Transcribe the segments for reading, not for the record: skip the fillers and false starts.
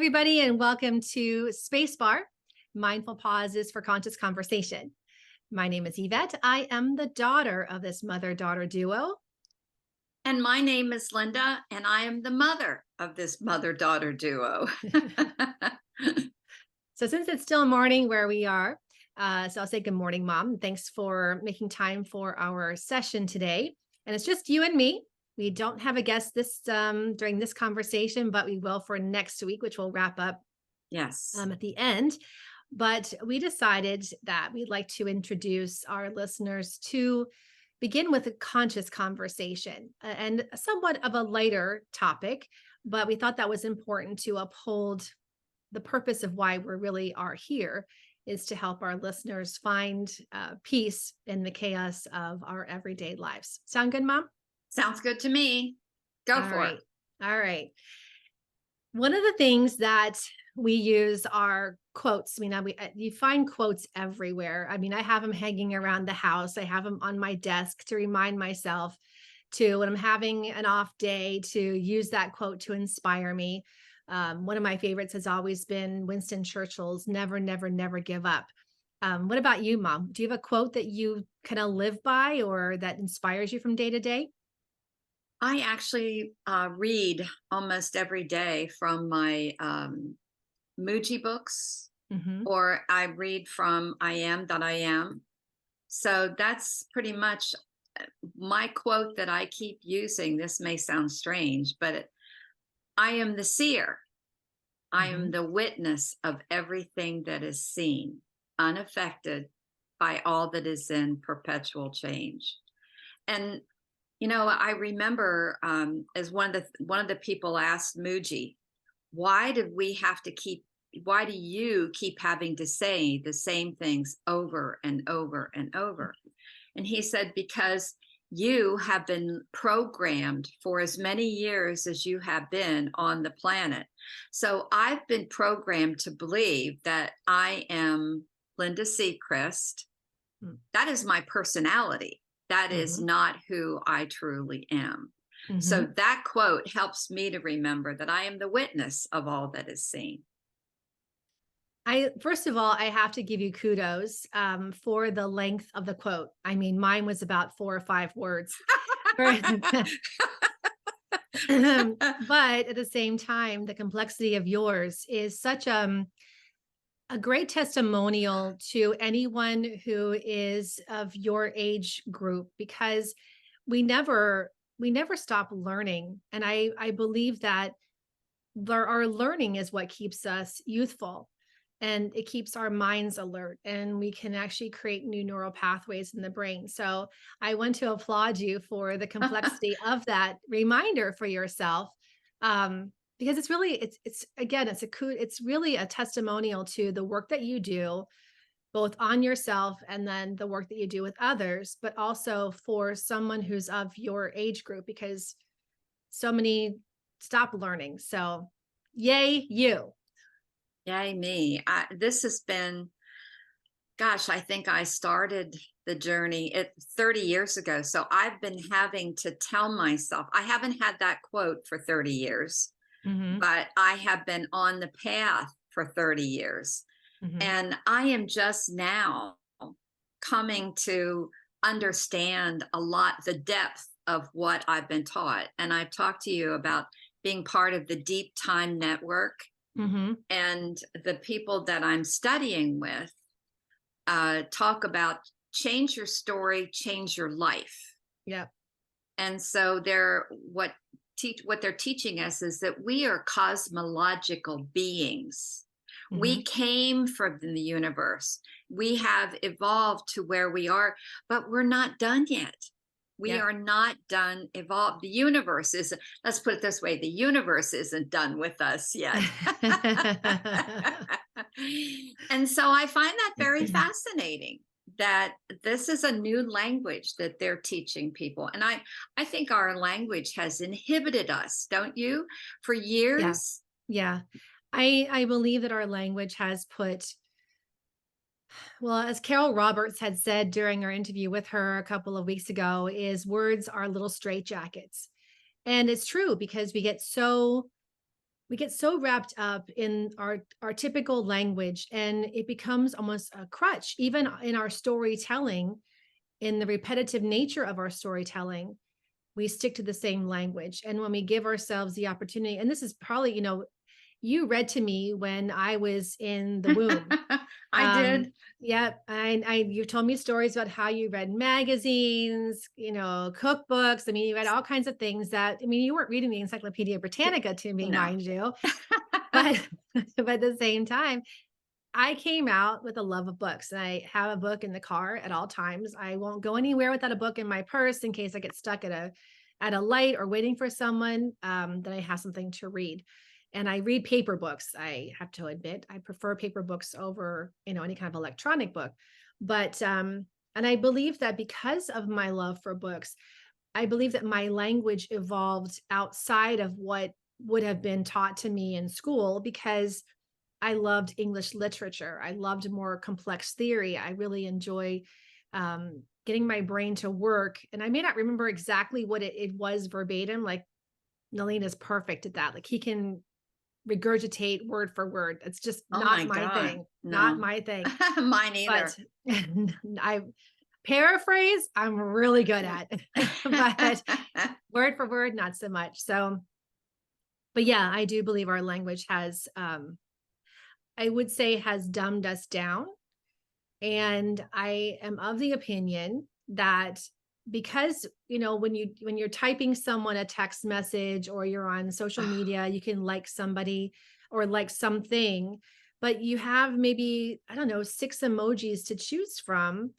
everybody, and welcome to Spacebar, Mindful Pauses for Conscious Conversation. My name is Yvette. I am the daughter of this mother-daughter duo. And my name is Linda, and I am the mother of this mother-daughter duo. So since it's still morning where we are, so I'll say good morning, Mom. Thanks for making time for our session today. And it's just you and me. We don't have a guest during this conversation, but we will for next week, which we'll wrap up Yes. at the end. But we decided that we'd like to introduce our listeners to begin with a conscious conversation and somewhat of a lighter topic, but we thought that was important to uphold the purpose of why we really are here is to help our listeners find peace in the chaos of our everyday lives. Sound good, Mom? Sounds good to me. Go for it. All right. One of the things that we use are quotes. You find quotes everywhere. I mean, I have them hanging around the house. I have them on my desk to remind myself to, when I'm having an off day, to use that quote to inspire me. One of my favorites has always been Winston Churchill's "Never, never, never give up." What about you, Mom? Do you have a quote that you kind of live by or that inspires you from day to day? I actually read almost every day from my emoji books, Mm-hmm. or I read from I Am That I Am. So that's pretty much my quote that I keep using. This may sound strange, but I am the seer. I Mm-hmm. am the witness of everything that is seen, unaffected by all that is in perpetual change. And I remember as one of the people asked Muji, why do you keep having to say the same things over and over and over? And he said, because you have been programmed for as many years as you have been on the planet. So I've been programmed to believe that I am Linda Sechrist. That is my personality. That is Mm-hmm. not who I truly am. Mm-hmm. So that quote helps me to remember that I am the witness of all that is seen. First of all, I have to give you kudos for the length of the quote. I mean, mine was about 4 or 5 words. But at the same time, the complexity of yours is such a great testimonial to anyone who is of your age group, because we never stop learning. And I believe that our learning is what keeps us youthful. And it keeps our minds alert, and we can actually create new neural pathways in the brain. So I want to applaud you for the complexity of that reminder for yourself, because it's really it's really a testimonial to the work that you do, both on yourself and then the work that you do with others, but also for someone who's of your age group, because so many stop learning. So yay you. Yay, me. This has been, gosh, I think I started the journey 30 years ago. So I've been having to tell myself, I haven't had that quote for 30 years, Mm-hmm. but I have been on the path for 30 years. Mm-hmm. And I am just now coming to understand a lot, the depth of what I've been taught. And I've talked to you about being part of the Deep Time Network. Mm-hmm. And the people that I'm studying with talk about change your story, change your life. Yeah. And so what they're teaching us is that we are cosmological beings. Mm-hmm. We came from the universe. We have evolved to where we are, but we're not done yet. We are not done evolved. The universe isn't, let's put it this way, the universe isn't done with us yet. And so I find that very fascinating, that this is a new language that they're teaching people. And I think our language has inhibited us, don't you, for years? Yeah. I believe that our language has put, well, as Carol Roberts had said during our interview with her a couple of weeks ago, is words are little straitjackets. And it's true, because we get so we get so wrapped up in our typical language, and it becomes almost a crutch, even in our storytelling, in the repetitive nature of our storytelling. We stick to the same language. And when we give ourselves the opportunity, and this is probably, you read to me when I was in the womb. I did. Yeah, you told me stories about how you read magazines, cookbooks. I mean, you read all kinds of things that, I mean, you weren't reading the Encyclopedia Britannica to me, No. mind you, but but at the same time, I came out with a love of books, and I have a book in the car at all times. I won't go anywhere without a book in my purse in case I get stuck at a light or waiting for someone. That I have something to read. And I read paper books. I have to admit, I prefer paper books over, any kind of electronic book. But and I believe that because of my love for books, I believe that my language evolved outside of what would have been taught to me in school, because I loved English literature. I loved more complex theory. I really enjoy getting my brain to work. And I may not remember exactly what it was verbatim. Like, Nalin is perfect at that. Like, he can regurgitate word for word. It's just Oh not my my God. thing. Not No. my thing. Mine But either. I paraphrase, I'm really good at. But word for word, not so much. So, but yeah, I do believe our language has I would say has dumbed us down. And I am of the opinion that, because, when you're typing someone a text message, or you're on social media, you can like somebody or like something, but you have maybe, I don't know, 6 emojis to choose from.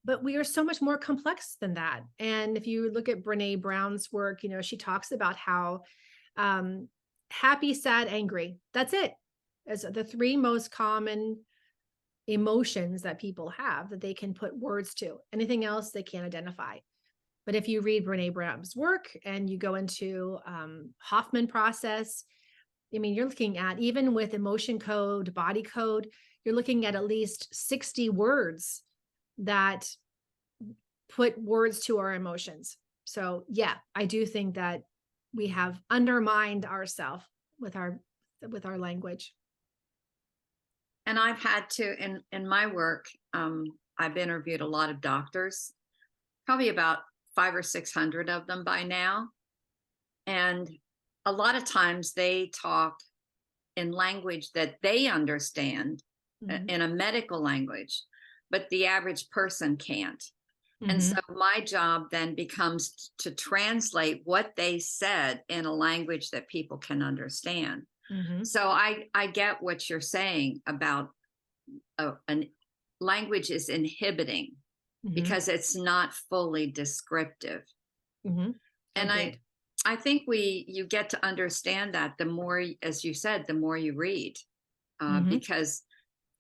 But we are so much more complex than that. And if you look at Brene Brown's work, she talks about how um, happy, sad, angry, that's it. As the 3 most common emotions that people have that they can put words to. Anything else they can't identify. But if you read Brene Brown's work and you go into Hoffman process, I mean, you're looking at, even with emotion code, body code, you're looking at least 60 words that put words to our emotions. So yeah, I do think that we have undermined ourselves with our language. And I've had to, in my work, I've interviewed a lot of doctors, probably about 500 or 600 of them by now. And a lot of times they talk in language that they understand, Mhm. in a medical language, but the average person can't. And so Mhm. my job then becomes to translate what they said in a language that people can understand. Mhm. So I get what you're saying about an language is inhibiting Mhm. because it's not fully descriptive. Mhm. And Agreed. I think you get to understand that the more, as you said, the more you read, Mhm. because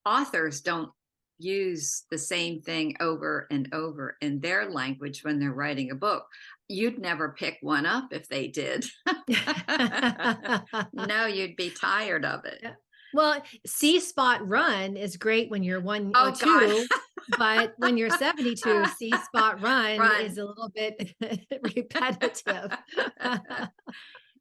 authors don't use the same thing over and over in their language when they're writing a book. You'd never pick one up if they did. No, you'd be tired of it. Yeah. Well, see spot run is great when you're 1 or Oh God. 2, but when you're 72, see spot run is Run. a little bit repetitive.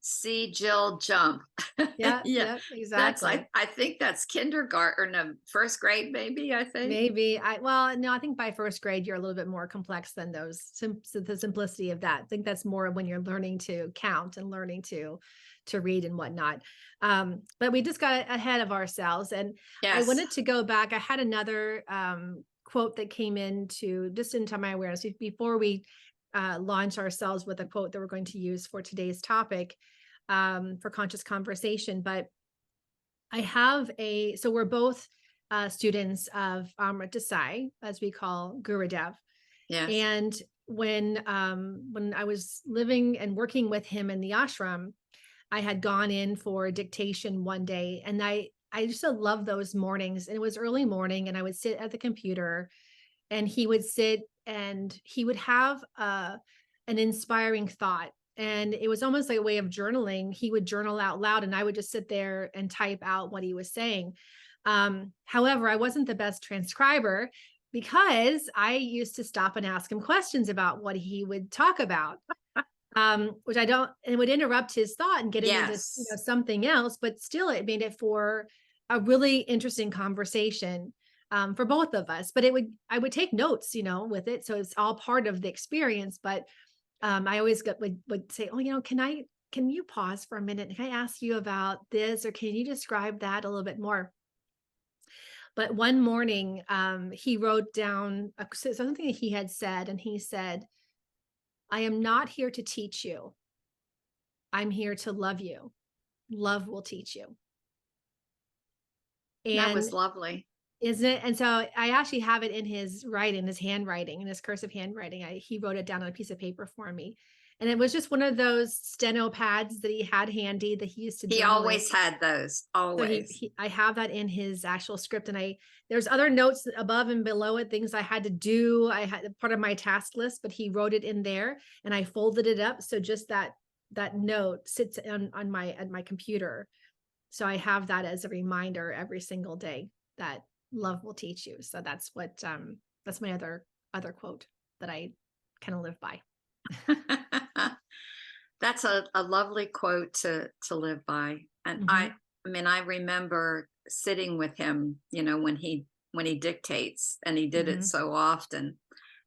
See Jill jump. Yeah, Yeah, yeah, that's exactly. I think that's kindergarten, no, first grade, maybe, I think. Maybe well, no, I think by 1st grade, you're a little bit more complex than those so the simplicity of that. I think that's more when you're learning to count and learning to read and whatnot. But we just got ahead of ourselves, and I Yes. wanted to go back. I had another quote that came into just into my awareness before we launch ourselves with a quote that we're going to use for today's topic, for conscious conversation. But I have so we're both students of Amrit Desai, as we call Gurudev. Yes. And when I was living and working with him in the ashram, I had gone in for dictation one day, and I just love those mornings. And it was early morning, and I would sit at the computer, and he would sit and he would have an inspiring thought. And it was almost like a way of journaling. He would journal out loud, and I would just sit there and type out what he was saying. However, I wasn't the best transcriber, because I used to stop and ask him questions about what he would talk about. which I don't, it would interrupt his thought and get him into, Yes. something else, but still it made it for a really interesting conversation, for both of us. But I would take notes, with it. So it's all part of the experience. But I always would say, oh, can you pause for a minute? Can I ask you about this? Or can you describe that a little bit more? But one morning, he wrote down something that he had said, and he said, I am not here to teach you. I'm here to love you. Love will teach you. That was And lovely. isn't it? And so I actually have it in his writing, his handwriting, in his cursive handwriting. He wrote it down on a piece of paper for me. And it was just one of those steno pads that he had handy that he used to He journal in. always had those, So always. I have that in his actual script, and there's other notes above and below it, things I had to do. I had part of my task list, but he wrote it in there, and I folded it up so just that note sits on my at my computer. So I have that as a reminder every single day that love will teach you. So that's my other quote that I kind of live by. That's a lovely quote to live by. And Mhm. I mean, I remember sitting with him, when he dictates, and he did it Mhm. so often.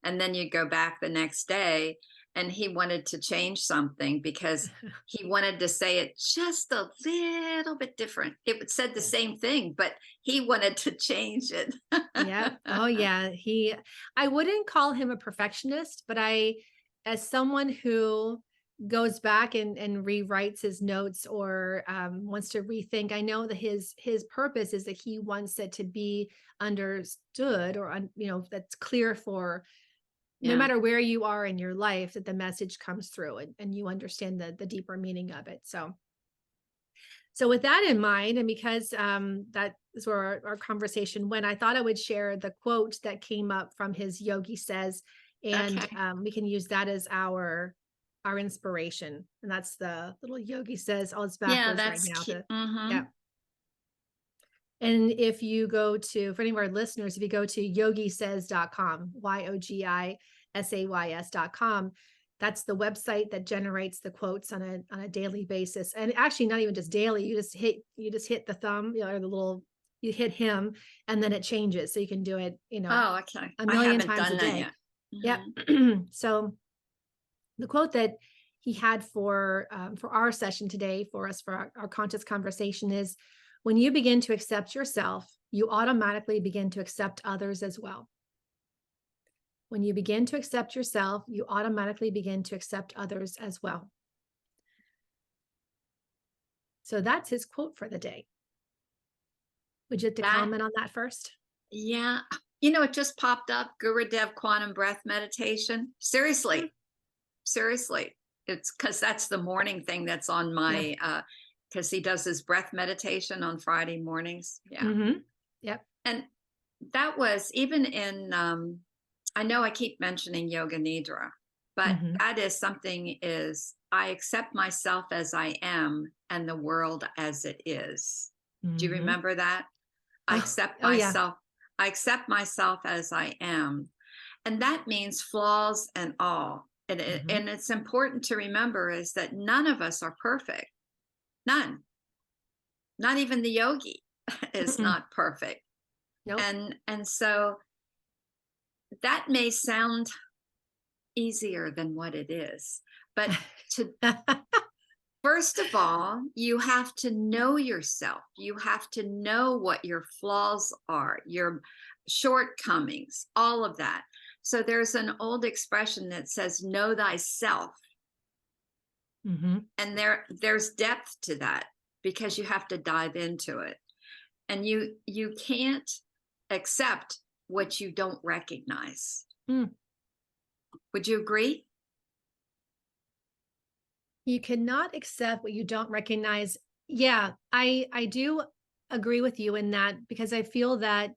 And then you go back the next day and he wanted to change something because he wanted to say it just a little bit different. It said the Yeah. same thing, but he wanted to change it. Yep. Oh yeah. I wouldn't call him a perfectionist, but as someone who goes back and rewrites his notes or wants to rethink, I know that his purpose is that he wants it to be understood or, that's clear for no Yeah. matter where you are in your life, that the message comes through and you understand the deeper meaning of it. So with that in mind, and because that is where our conversation went, I thought I would share the quote that came up from his Yogi Says, and Okay. we can use that as our inspiration. And that's the little Yogi Says. Oh, it's Yeah, backwards right that's now. cute. Yeah. And if you go for any of our listeners, if you go to yogisays.com, YOGISAYS.com, that's the website that generates the quotes on a daily basis. And actually not even just daily, you just hit the thumb, or you hit him, and then it changes. So you can do it, Oh, okay. a I million haven't times a done that day. yet. Yep. Mhm. So the quote that he had for our session today, for us, for our conscious conversation, is, when you begin to accept yourself, you automatically begin to accept others as well. When you begin to accept yourself, you automatically begin to accept others as well. So that's his quote for the day. Would you like to That, comment on that first? yeah. It just popped up, Gurudev quantum breath meditation. Yeah. Seriously. It's because that's the morning thing that's on Yeah. my, because he does his breath meditation on Friday mornings. Yeah. Mm-hmm. Yep. And that was even I know I keep mentioning yoga nidra, but Mm-hmm. that is something is I accept myself as I am and the world as it is. Do you Mm-hmm. remember that? I Oh, accept oh yeah. myself. I accept myself as I am. And that means flaws and all. Mm-hmm. And it's important to remember is that none of us are perfect. None. Not even the yogi is Mm-mm. not perfect. Nope. And so that may sound easier than what it is. But to first of all, you have to know yourself. You have to know what your flaws are, your shortcomings, all of that. So there's an old expression that says, know thyself. Mm-hmm. And there's depth to that because you have to dive into it. And you can't accept what you don't recognize. Mm. Would you agree? You cannot accept what you don't recognize. Yeah, I do agree with you in that, because I feel that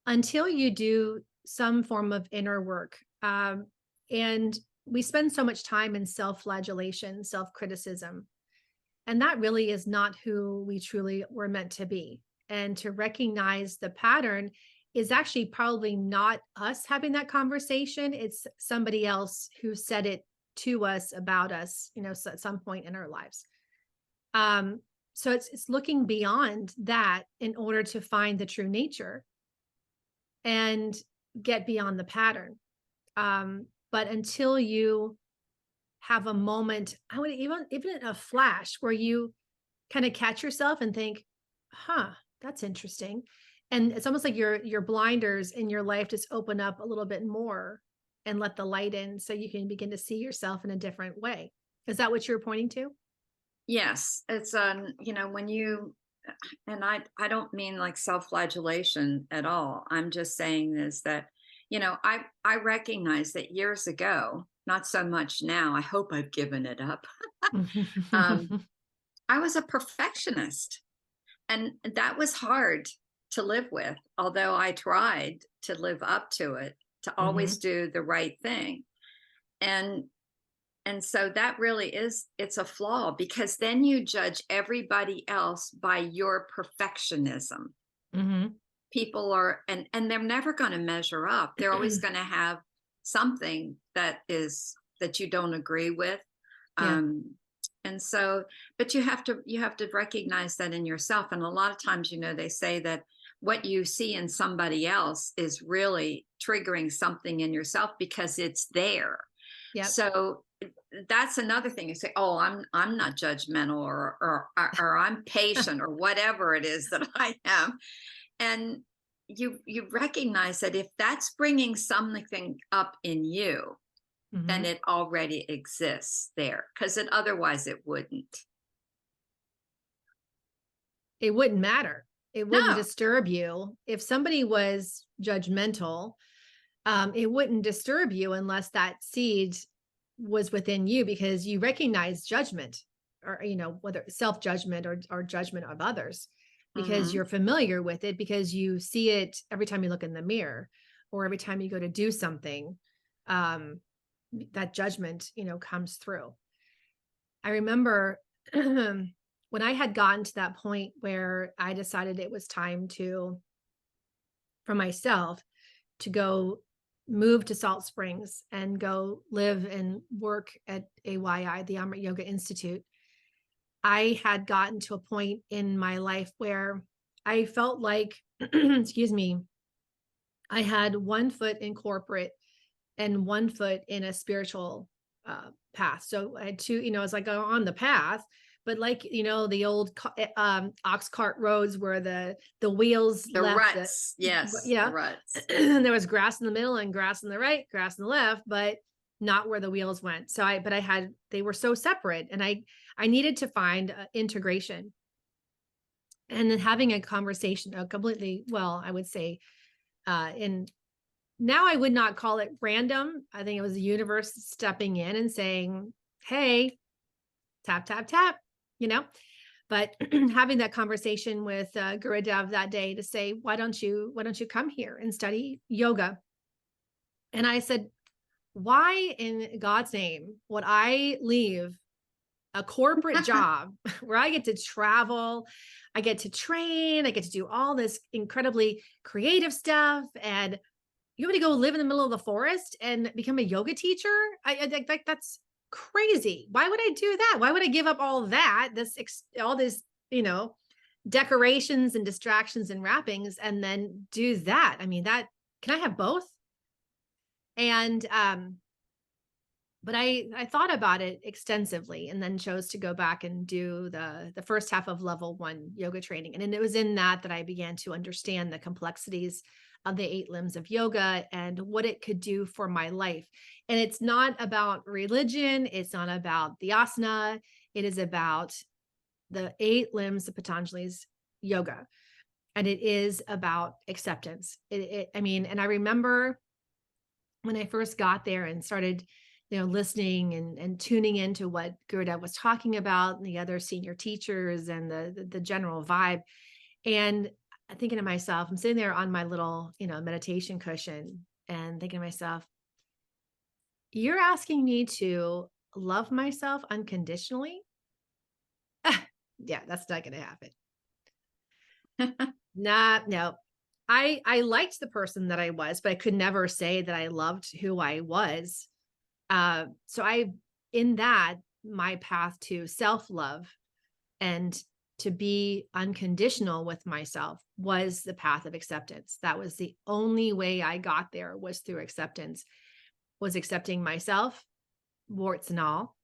until you do some form of inner work, and we spend so much time in self-flagellation, self-criticism, and that really is not who we truly were meant to be. And to recognize the pattern is actually probably not us having that conversation. It's somebody else who said it to us about us, so at some point in our lives. So it's looking beyond that in order to find the true nature and get beyond the pattern. But until you have a moment, I would even a flash where you kind of catch yourself and think, huh, that's interesting. And it's almost like your blinders in your life just open up a little bit more and let the light in so you can begin to see yourself in a different way. Is that what you're pointing to? Yes, it's when you, and I don't mean like self-flagellation at all. I'm just saying is that, I recognize that years ago, not so much now. I hope I've given it up. um, I was a perfectionist, and that was hard to live with, although I tried to live up to it, to always Hmm. do the right thing. And so that really it's a flaw, because then you judge everybody else by your perfectionism. Hmm. People are, and they're never going to measure up. They're always going to have something that you don't agree with. Yeah. um and so, but you have to recognize that in yourself. And a lot of times, they say that what you see in somebody else is really triggering something in yourself because it's there. Yep. So that's another thing. You say, oh, I'm not judgmental, or I'm patient, or whatever it is that I am. And you recognize that if that's bringing something up in you, then Hmm. it already exists there, because otherwise it wouldn't. It wouldn't matter. It wouldn't No. disturb you. If somebody was judgmental, it wouldn't disturb you unless that seed was within you because you recognize judgment or, whether self-judgment or judgment of others because Hmm. you're familiar with it because you see it every time you look in the mirror or every time you go to do something. Um, that judgment, comes through. I remember when I had gotten to that point where I decided it was time for myself to go move to Salt Springs and go live and work at AYI, the Amrit Yoga Institute. I had gotten to a point in my life where I felt like, excuse me, I had one foot in corporate and one foot in a spiritual path. So I had two, I was like on the path, but like, the old ox cart roads where the wheels The left the, ruts, yes, the yeah, ruts. there was grass in the middle and grass on the right, grass on the left, but not where the wheels went. So but they were so separate and I needed to find integration and then having a conversation, completely, well, I would say, in now I would not call it random. I think it was the universe stepping in and saying, hey, tap, tap, tap, you know, but having that conversation with Gurudev that day to say, why don't you come here and study yoga? And I said, why in God's name would I leave a corporate job where I get to travel, I get to train, I get to do all this incredibly creative stuff, and you want me to go live in the middle of the forest and become a yoga teacher? I think like that's crazy. Why would I do that? Why would I give up all that, all this, you know, decorations and distractions and wrappings and then do that? I mean, that can I have both? And but I thought about it extensively and then chose to go back and do the first half of level 1 yoga training. And then it was in that I began to understand the complexities of the 8 limbs of yoga and what it could do for my life. And it's not about religion, it's not about the asana, it is about the 8 limbs of Patanjali's yoga. And it is about acceptance. I mean, and I remember when I first got there and started, listening and tuning into what Gurudev was talking about and the other senior teachers and the general vibe. And I'm thinking to myself, I'm sitting there on my little, meditation cushion and thinking to myself, you're asking me to love myself unconditionally? Yeah, that's not going to happen. Nah, no. I liked the person that I was, but I could never say that I loved who I was. So I in that, my path to self-love and to be unconditional with myself was the path of acceptance. That was the only way I got there, was through acceptance, was accepting myself, warts and all,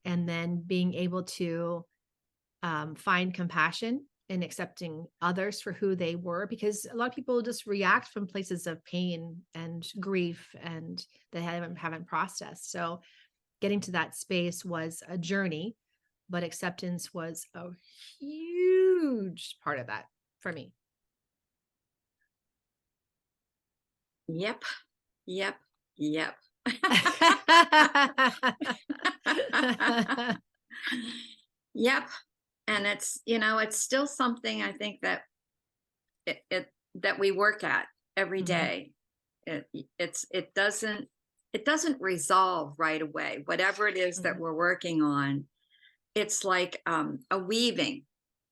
and then being able to find compassion and accepting others for who they were, because a lot of people just react from places of pain and grief and they haven't processed. So getting to that space was a journey, but acceptance was a huge part of that for me. Yep. Yep. Yep. Yep. And it's, it's still something I think that that we work at every Mhm, day. It it doesn't resolve right away. Whatever it is that mhm, we're working on, it's like a weaving.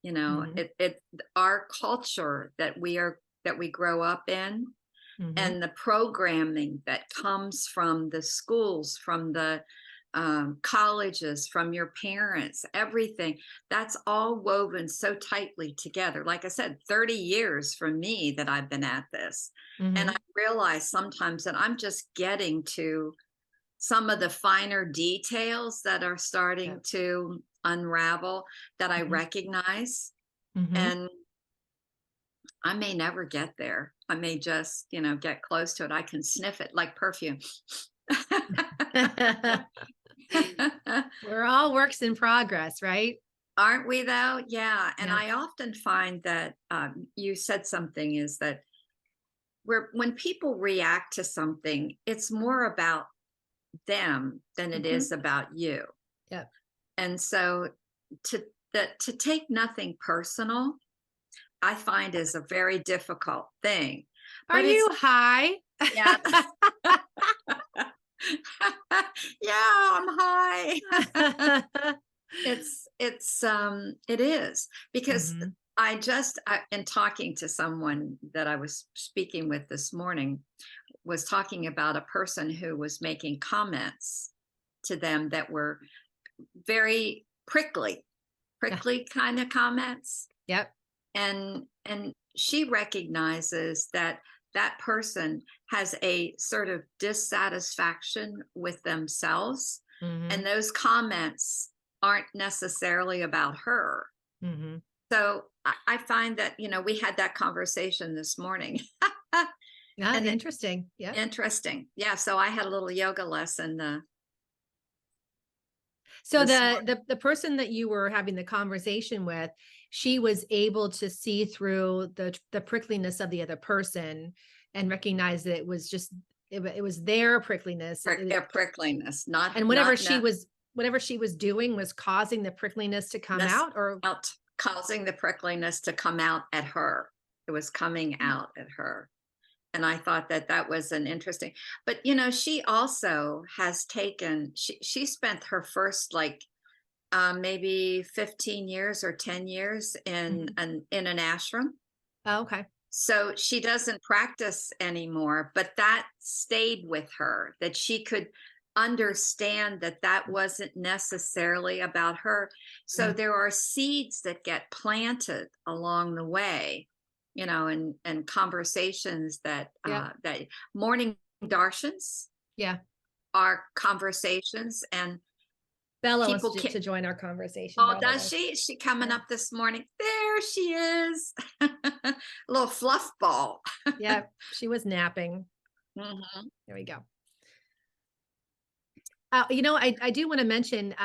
mhm, It our culture that we grow up in, mhm, and the programming that comes from the schools, from the colleges, from your parents, everything, that's all woven so tightly together. Like I said, 30 years for me that I've been at this. And I mhm. realize sometimes that I'm just getting to some of the finer details that are starting Yep. to unravel, that I Mhm, recognize. mhm. And I may never get there. I may just, get close to it. I can sniff it like perfume. We're all works in progress, right? Aren't we though? Yeah. And Yep. I often find that you said something is that when people react to something, it's more about them than it Mhm. is about you. Yep. And so to to take nothing personal, I find is a very difficult thing. Are But you it's high? yeah. Yeah, I'm high. It is, because Mhm, in talking to someone that I was speaking with this morning, was talking about a person who was making comments to them that were very yeah, prickly kind of comments. yep. And she recognizes that that person has a sort of dissatisfaction with themselves, Mhm, and those comments aren't necessarily about her. mhm. So I find that, we had that conversation this morning. Yeah, And it's interesting. Yep. interesting. Yeah, so I had a little yoga lesson So this the morning. the person that you were having the conversation with, she was able to see through the prickliness of the other person and recognize that it was just it was their prickliness. Prickliness, not And no, whatever she was doing was causing the prickliness to come this out, or out, causing the prickliness to come out at her. It was coming out at her. And I thought that that was an interesting, but she also has taken, she spent her first, like, maybe 15 years or 10 years Mhm. in an ashram. Oh, okay. So she doesn't practice anymore, but that stayed with her, that she could understand that that wasn't necessarily about her. So Mhm. there are seeds that get planted along the way, and conversations Yep. that morning darshans Yeah. are conversations, and Bella wants people to can. join our conversation, Oh, by the does way. she? Is she coming Yeah. up this morning? There she is. A little fluff ball. Yeah. She was napping. Mhm. There we go. I do want to mention,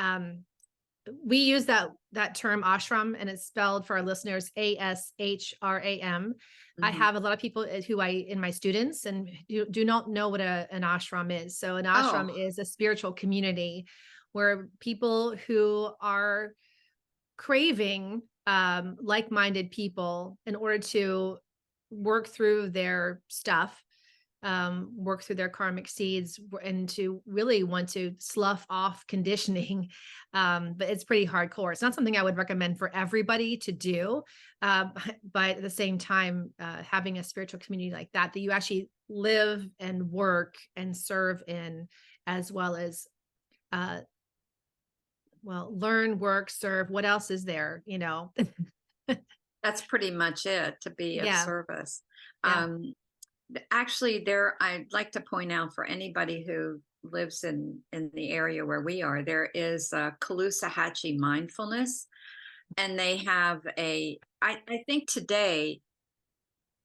we use that term ashram, and it's spelled for our listeners ASHRAM. I Mhm. have a lot of people who I in my students and do not know what an ashram is. So an ashram Oh, is a spiritual community where people who are craving like-minded people in order to work through their stuff, work through their karmic seeds, and to really want to slough off conditioning. But it's pretty hardcore. It's not something I would recommend for everybody to do. Uh, but at the same time, having a spiritual community like that you actually live and work and serve in, as well as uh, Well, learn, work, serve. What else is there? You know? That's pretty much it, to be of Yeah. service. Yeah. Um, Actually, there, I'd like to point out for anybody who lives in the area where we are, there is Kalusahachi mindfulness, and they have I think today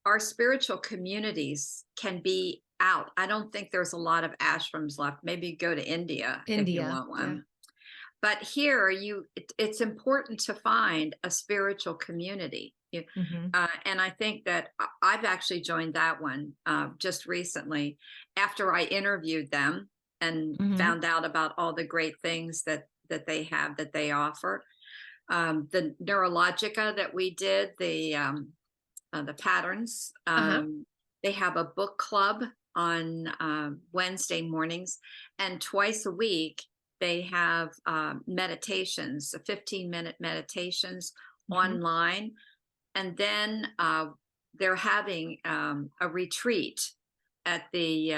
our spiritual communities can be out. I don't think there's a lot of ashrams left. Maybe go to India if you India. want Yeah. one. But here, it's important to find a spiritual community. Hmm. And I think that I've actually joined that one just recently after I interviewed them and Hmm. found out about all the great things that they offer. The neurologica that we did, the patterns. Uh-huh. They have a book club on Wednesday mornings, and twice a week they have meditations, 15-minute meditations Hmm. online, and then they're having a retreat at the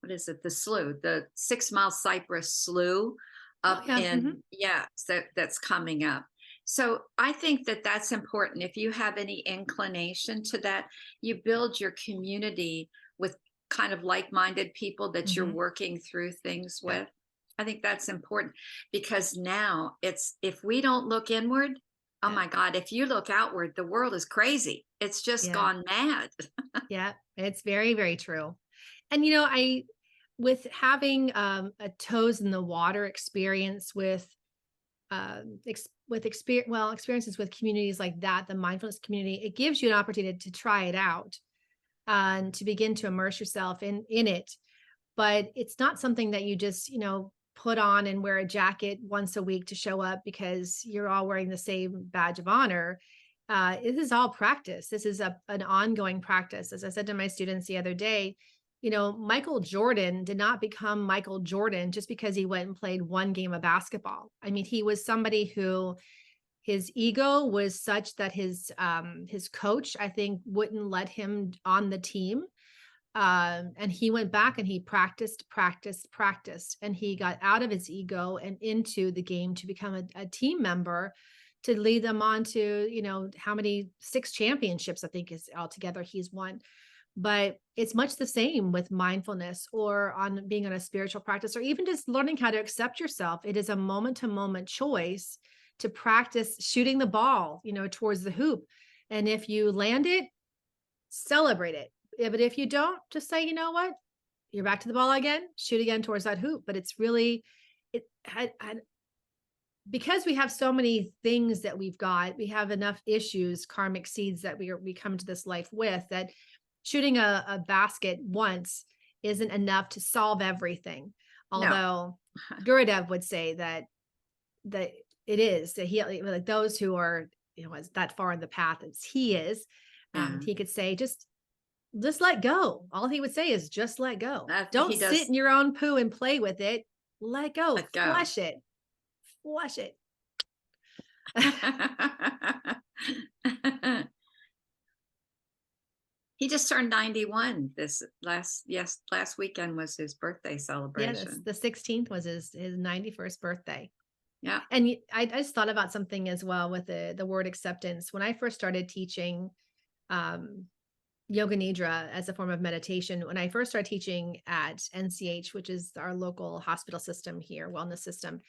what is it? The slough, the 6 Mile Cypress Slough Oh up yeah. Hmm. in, yeah, so that's coming up. So I think that that's important. If you have any inclination to that, you build your community with kind of like-minded people that you're Hmm. working through things Yeah. with. I think that's important because now it's, if we don't look inward, oh Yeah. my God, if you look outward, the world is crazy. It's just Yeah. gone mad. Yeah. It's very, very true. And you know, I with having a toes in the water experience with with experience experiences with communities like that, the mindfulness community, it gives you an opportunity to try it out and to begin to immerse yourself in it. But it's not something that you just, you know, put on and wear a jacket once a week to show up because you're all wearing the same badge of honor. This is all practice. This is an ongoing practice. As I said to my students the other day, you know, Michael Jordan did not become Michael Jordan just because he went and played one game of basketball. I mean, he was somebody who his ego was such that his coach, I think, wouldn't let him on the team, and he went back and he practiced, and he got out of his ego and into the game to become a team member to lead them on to, you know, how many, 6 championships I think is altogether he's won. But it's much the same with mindfulness or on being on a spiritual practice or even just learning how to accept yourself. It is a moment to moment choice to practice shooting the ball, you know, towards the hoop. And if you land it, celebrate it. Yeah, but if you don't, just say, you know what? You're back to the ball again, shoot again towards that hoop. But it's really, because we have so many things that we've got, we have enough issues, karmic seeds that we come into this life with, that shooting a basket once isn't enough to solve everything. No. Although Gurudev would say that it is, that he, like those who are, you know, as that far in the path as he is, Yeah. he could say, just let go. All he would say is just let go. That Don't he sit does. in your own poo and play with it. Let go. Let go. Flush it. Flush it. He just turned 91 this last weekend was his birthday Yeah, celebration. the 16th was his 91st birthday. Yeah. And I just thought about something as well with the word acceptance. When I first started teaching um, yoga nidra as a form of meditation, when I first started teaching at NCH, which is our local hospital system here, wellness system,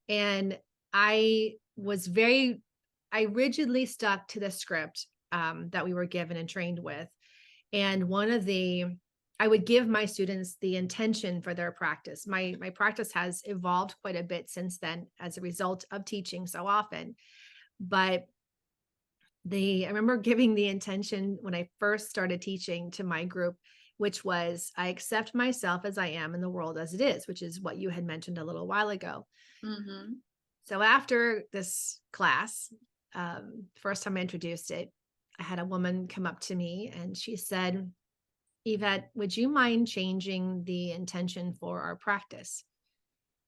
and I was I rigidly stuck to the script that we were given and trained with. And I would give my students the intention for their practice. My practice has evolved quite a bit since then as a result of teaching so often. But I remember giving the intention when I first started teaching to my group, which was I accept myself as I am in the world as it is, which is what you had mentioned a little while ago. Hmm. So after this class, first time I introduced it, I had a woman come up to me and she said, Yvette, would you mind changing the intention for our practice?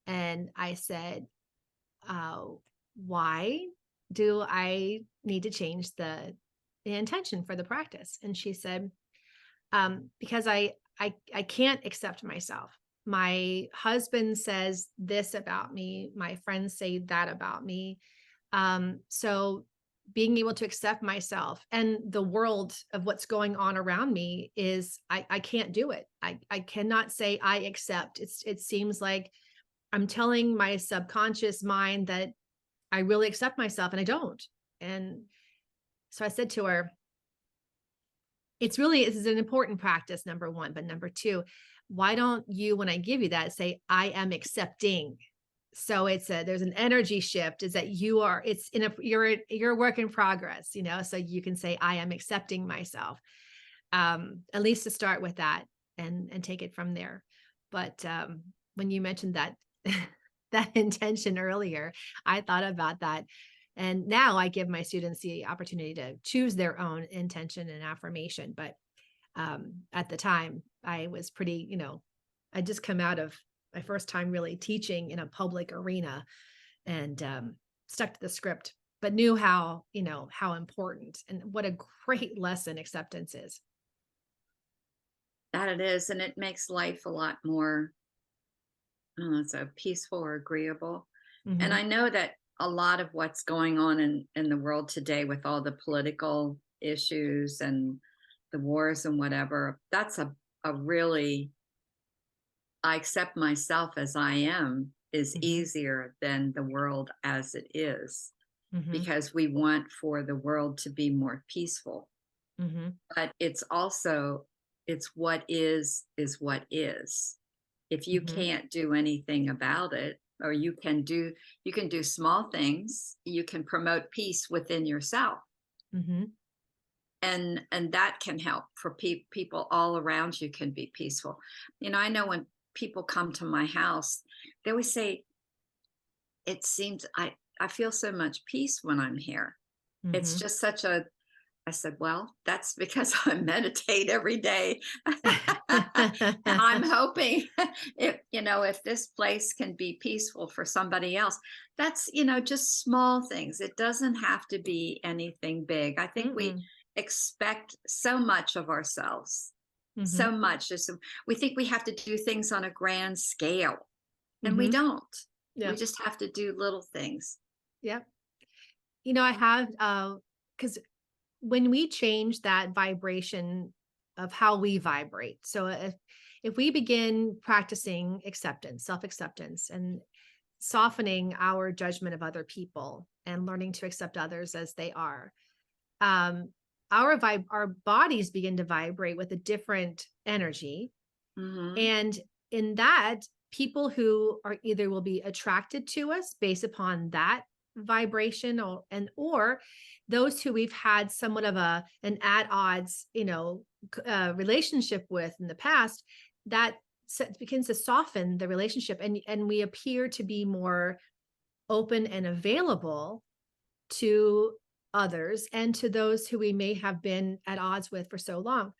And I said, uh, why do I need to change the intention for the practice? And she said, because I can't accept myself. My husband says this about me. My friends say that about me. So being able to accept myself and the world of what's going on around me is I can't do it. I cannot say I accept. It seems like I'm telling my subconscious mind that I really accept myself and I don't. And so I said to her, this is an important practice, number one, but number two, why don't you, when I give you that, say, I am accepting. So there's an energy shift is that you're a work in progress, so you can say, I am accepting myself. At least to start with that and take it from there. But when you mentioned that, that intention earlier, I thought about that. And now I give my students the opportunity to choose their own intention and affirmation. But at the time, I was pretty, I just come out of my first time really teaching in a public arena and stuck to the script, but knew how important and what a great lesson acceptance is. That it is. And it makes life a lot more, I don't know, so peaceful or agreeable. And Mm-hmm. I know that a lot of what's going on in the world today with all the political issues and the wars and whatever, that's a really, I accept myself as I am is Mm-hmm. easier than the world as it is, Mm-hmm. because we want for the world to be more peaceful. Mm-hmm. But it's also, it's what is what is. If you Mm-hmm. can't do anything about it, or you can do small things, you can promote peace within yourself, Mm-hmm. and that can help for people all around you can be peaceful. I know when people come to my house, they always say, it seems I feel so much peace when I'm here. It's Mm-hmm. just such a, I said, well, that's because I meditate every day. And I'm hoping if this place can be peaceful for somebody else, that's, just small things. It doesn't have to be anything big. I think we Mm-mm. expect so much of ourselves, Mm-hmm. so much. We think we have to do things on a grand scale, and we Mm-hmm. don't. We Yeah. just have to do little things. Yeah. I have because when we change that vibration of how we vibrate, so if we begin practicing acceptance, self-acceptance, and softening our judgment of other people and learning to accept others as they are, um, our bodies begin to vibrate with a different energy. Hmm. And in that, people who are either will be attracted to us based upon that vibration, or those who we've had somewhat of an at odds, relationship with in the past, that begins to soften the relationship, and we appear to be more open and available to others and to those who we may have been at odds with for so long.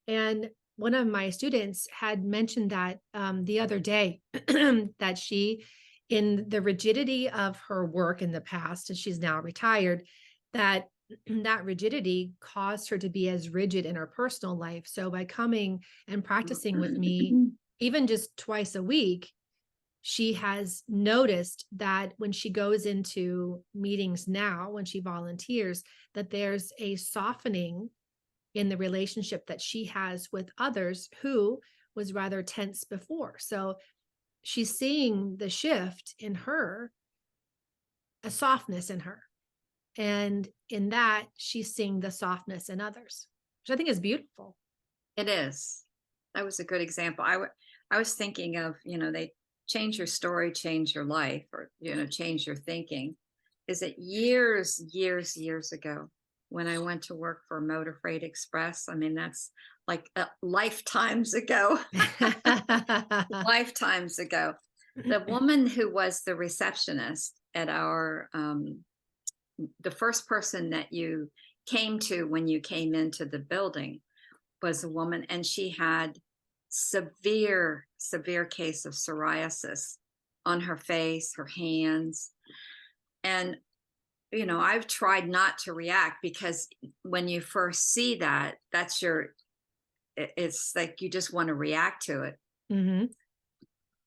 And one of my students had mentioned that the other day, that she, in the rigidity of her work in the past, and she's now retired, that that rigidity caused her to be as rigid in her personal life. So by coming and practicing with me, even just twice a week, she has noticed that when she goes into meetings now, when she volunteers, that there's a softening in the relationship that she has with others who was rather tense before. So she's seeing the shift in her, a softness in her. And in that, she's seeing the softness in others, which I think is beautiful. It is. That was a good example. I was thinking of, they change your story, change your life, or, change your thinking. Is it years ago when I went to work for Motor Freight Express? I mean, that's like lifetimes ago, lifetimes ago. The woman who was the receptionist at the first person that you came to when you came into the building was a woman, and she had severe case of psoriasis on her face, her hands. And I've tried not to react, because when you first see that, it's like you just want to react to it. Hmm.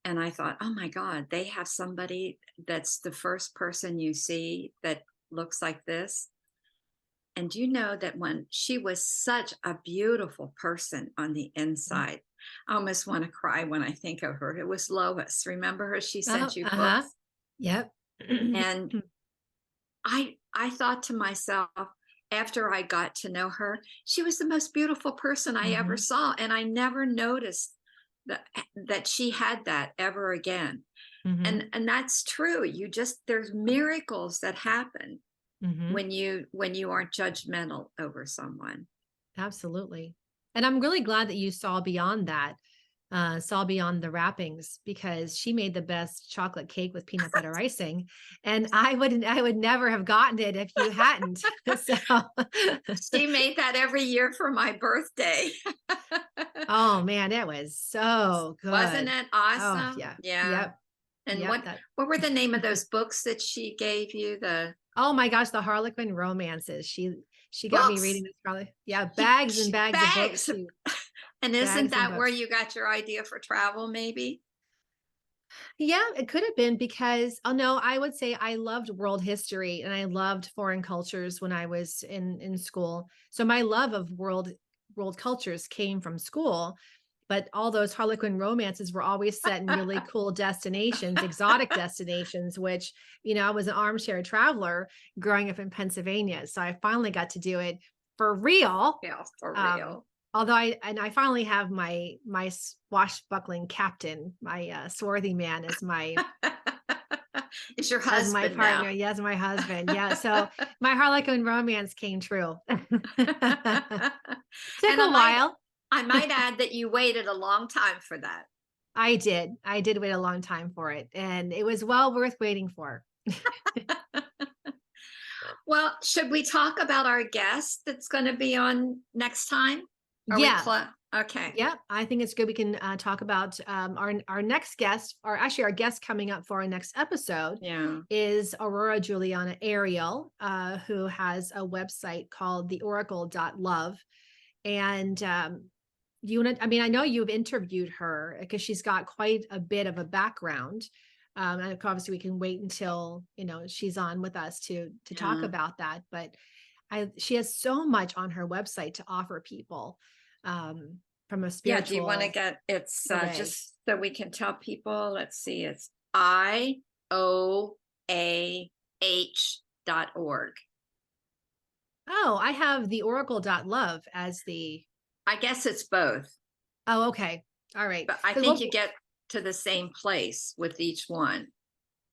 And I thought, oh my God, they have somebody that's the first person you see that looks like this. And you know that when she was such a beautiful person on the Mhm. inside, I almost want to cry when I think of her. It was Lois. Remember her? She Oh, sent you uh-huh. books. Yep. And I thought to myself, after I got to know her, she was the most beautiful person I ever Mhm. saw. And I never noticed that she had that ever again. Mhm. And that's true. You just there's miracles that happen Mhm. when you aren't judgmental over someone. Absolutely. And I'm really glad that you saw beyond that, saw beyond the wrappings because she made the best chocolate cake with peanut butter icing. And I would never have gotten it if you hadn't. So, She made that every year for my birthday. oh man, it was so Wasn't good. it Oh awesome? yeah. Yeah. Yep. And Yep. That what were the name of those books that she gave you? The oh my gosh, the Harlequin romances. She got me books. reading this probably, yeah, bags and bags of books. Bags. And isn't Bags and that where books. you got your idea for travel, maybe? Yeah, it could have been because oh no, I would say I loved world history and I loved foreign cultures when I was in school. So my love of world cultures came from school, but all those Harlequin romances were always set in really cool destinations, exotic destinations, which, I was an armchair traveler growing up in Pennsylvania. So I finally got to do it for real. Yeah, for Um, real. although I finally have my swashbuckling captain, my swarthy man It's your as my husband partner. now. Yes, my husband. Yeah. So my Harlequin romance came true. Took And a while. I might add that you waited a long time for that. I did. I did wait a long time for it, and it was well worth waiting for. Well, should we talk about our guest that's going to be on next time? Are we Yeah. close? Okay. Yeah, I think it's good. We can talk about our next guest, or actually our guest coming up for our next episode Yeah. is Aurora Juliana Ariel, who has a website called theoracle.love. And I mean, I know you've interviewed her because she's got quite a bit of a background. And obviously we can wait until, she's on with us to talk Yeah. about that. But she has so much on her website to offer people from a Yeah. Do you want to spiritual get it's array. just so we can tell people? Let's see. It's IOAH.org. Oh, I have the oracle.love as the, I guess it's both, oh, okay. All right. but I Because think you get to the same place with each one.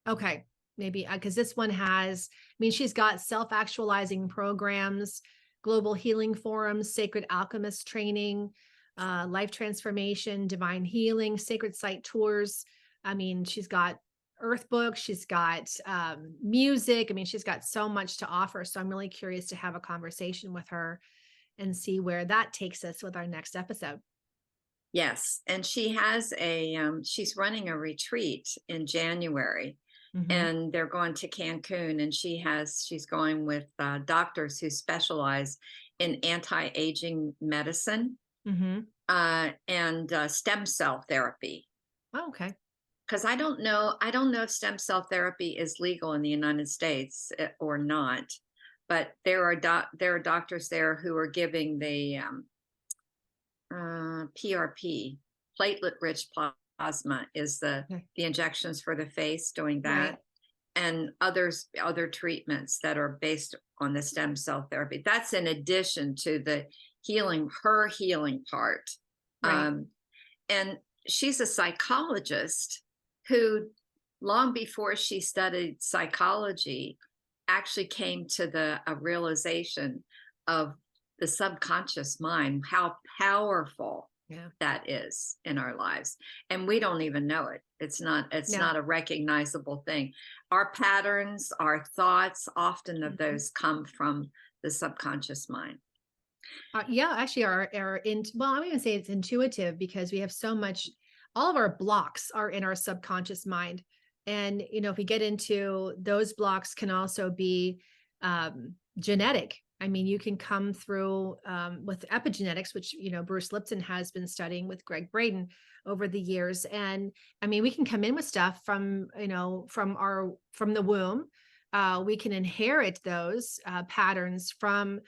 okay, maybe because this one has, I mean, she's got self-actualizing programs, global healing forums, sacred alchemist training, life transformation, divine healing, sacred site tours. I mean, she's got earth books, she's got music. I mean, she's got so much to offer. So I'm really curious to have a conversation with her and see where that takes us with our next episode. Yes, and she has she's running a retreat in January, Hmm. and they're going to Cancun, and she's going with doctors who specialize in anti-aging medicine Hmm. and stem cell therapy. Oh, okay. Because I don't know if stem cell therapy is legal in the United States or not, but there are doctors there who are giving the PRP, platelet-rich plasma, is Okay. the injections for the face, doing Right. that, and other treatments that are based on the stem cell therapy. That's in addition to the her healing part. Right. Um, and she's a psychologist who, long before she studied psychology, actually came to the a realization of the subconscious mind, how powerful Yeah. that is in our lives, and we don't even know it. It's No. not a recognizable thing. Our patterns, our thoughts, often of Mhm. those come from the subconscious mind. Yeah, actually, well, I'm going to say it's intuitive because we have so much. All of our blocks are in our subconscious mind, and if we get into those blocks, can also be genetic. I mean, you can come through with epigenetics, which, Bruce Lipton has been studying with Greg Braden over the years. And I mean, we can come in with stuff from, from the womb. We can inherit those patterns from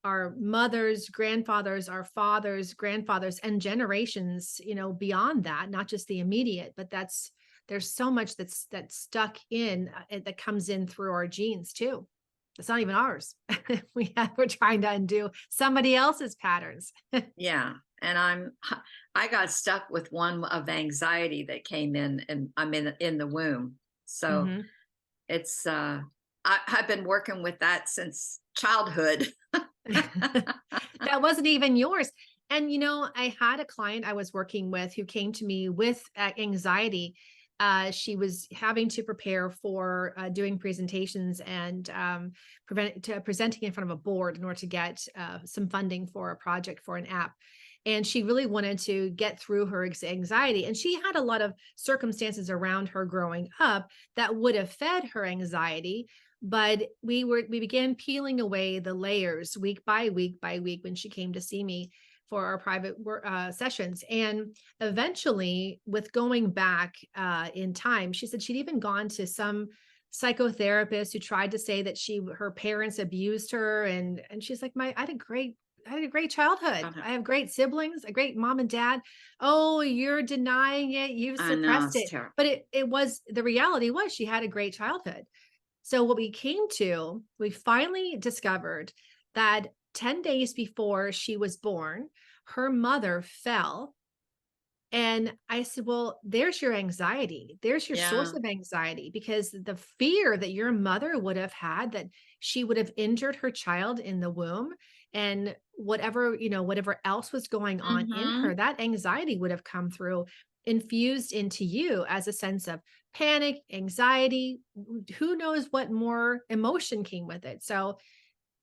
our mothers, grandfathers, our fathers, grandfathers, and generations, beyond that, not just the immediate, but there's so much that's stuck in that comes in through our genes too. It's not even ours. We're trying to undo somebody else's patterns. Yeah. And I got stuck with one of anxiety that came in, and I'm in the womb. So Mhm. it's, I've been working with that since childhood. That wasn't even yours. And I had a client I was working with who came to me with anxiety. She was having to prepare for doing presentations and presenting in front of a board in order to get some funding for a project for an app. And she really wanted to get through her anxiety. And she had a lot of circumstances around her growing up that would have fed her anxiety. But we began peeling away the layers week by week by week when she came to see me for our private sessions. And eventually, with going back in time, she said she'd even gone to some psychotherapist who tried to say that her parents abused her, and she's like, I had a great childhood. Uh-huh. I have great siblings, a great mom and dad. Oh, you're denying it. You've I know, suppressed it's it. terrible. But it was, the reality was she had a great childhood. So what we finally discovered that 10 days before she was born, her mother fell. And I said, well, there's your anxiety. There's your source Yeah. of anxiety, because the fear that your mother would have had that she would have injured her child in the womb, and whatever else was going on in Hmm. her, that anxiety would have come through, infused into you as a sense of panic, anxiety, who knows what more emotion came with it. So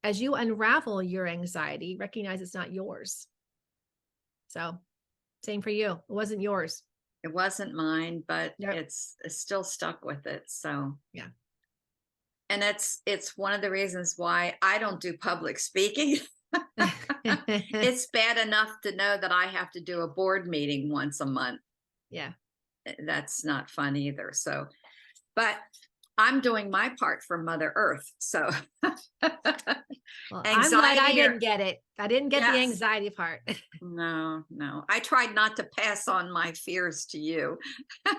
as you unravel your anxiety, recognize it's not yours. So same for you. It wasn't yours. It wasn't mine, but Yep. it's still stuck with it. So, Yeah. and it's one of the reasons why I don't do public speaking. It's bad enough to know that I have to do a board meeting once a month. Yeah. That's not fun either. So, but I'm doing my part for Mother Earth. So, Well, I'm glad I anxiety or didn't get it. I didn't get the yes. anxiety part. No, no. I tried not to pass on my fears to you.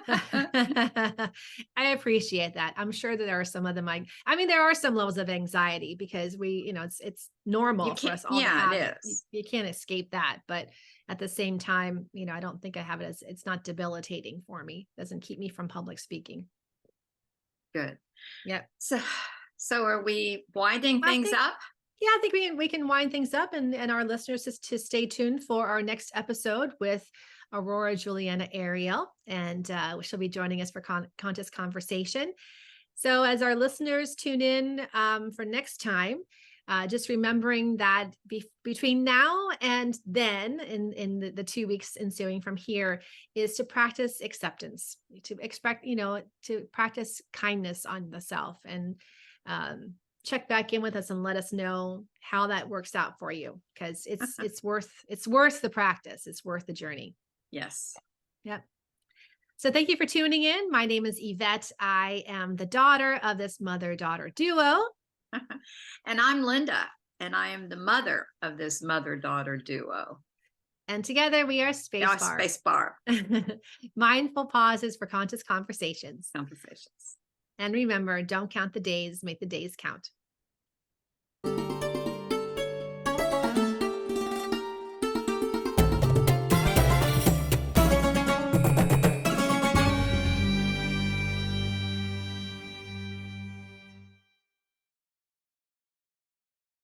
I appreciate that. I'm sure that there are some of them. I mean, there are some levels of anxiety because it's You normal for can't, us all to yeah, have it it. You, is. you can't escape that. But at the same time, I don't think I have it as, it's not debilitating for me. It doesn't keep me from public speaking. Good. Yep. So, so are we winding I things think up? Yeah, I think we can wind things up, and our listeners just to stay tuned for our next episode with Aurora Juliana Ariel, and she'll be joining us for contest conversation. So as our listeners tune in for next time, just remembering that between now and then, in the 2 weeks ensuing from here, is to practice acceptance, to expect, to practice kindness on the self, and check back in with us and let us know how that works out for you, because it's worth the practice. It's worth the journey. Yes. Yep. So thank you for tuning in. My name is Yvette. I am the daughter of this mother-daughter duo. And I'm Linda, and I am the mother of this mother-daughter duo. And together we are Yeah, Spacebar. space bar Mindful pauses for conscious conversations. conversations. And remember, don't count the days, make the days count.